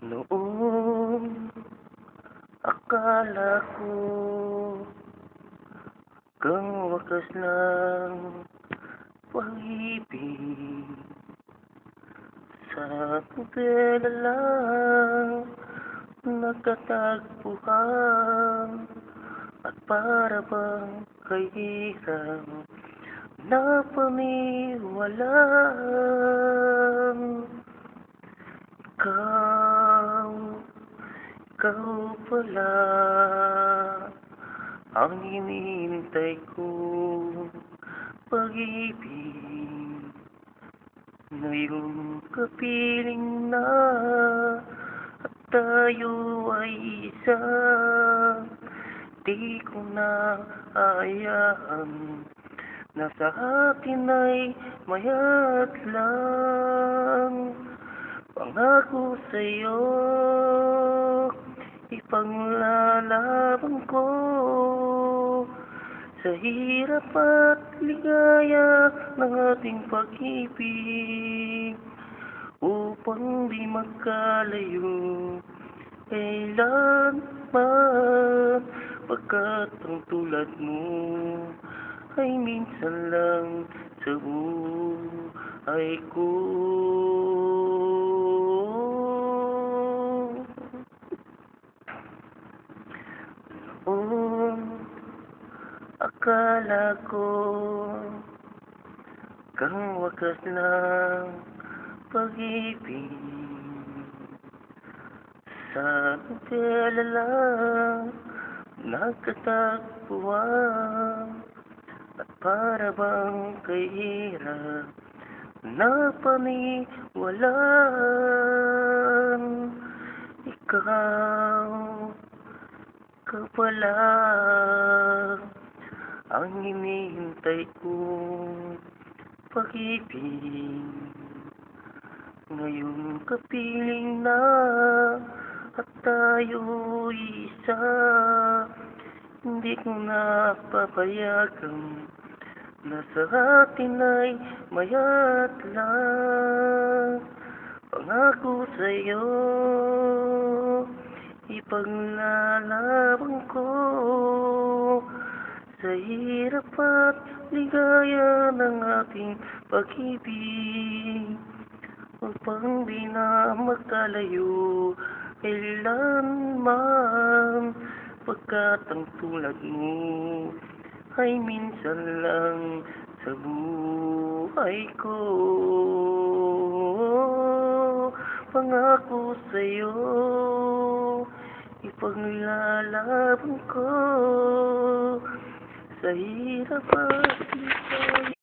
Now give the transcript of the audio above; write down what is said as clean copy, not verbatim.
Noong akala ko kang wakas ng pag-ibig, sa nobela lang nagkatagpuan, at para bang kahirap na paniwalaan. Ikaw, ikaw pala ang hinihintay kong pag-ibig. Ngayong kapiling na at tayo ay isa, di ko na aayaan na sa atin ay maya't lang. Pangako sa'yo, ipaglalaban ko sa hirap at ligaya ng ating pag-ibig, upang di magkalayo kailanman, pagkat ang tulad mo ay minsan lang sa buhay ko. Akala ko kang wakas ng pag-ibig, sa nobela lang nagkatagpuan, at para bang kahirap na paniwalaan. Ikaw, ikaw pala ang hinihintay kong pag-ibig. Ngayong kapiling na at tayo'y isa, hindi ko na papayagan na sa atin ay maya't lang. Pangako sa'yo, ipaglalaban ko sa hirap at ligaya ng ating pag-ibig, upang di na magkalayo kailanman, pagkat ang tulad mo ay minsan lang sa buhay ko. Pangako sa'yo, ipaglalaban ko sa hirap at ligaya.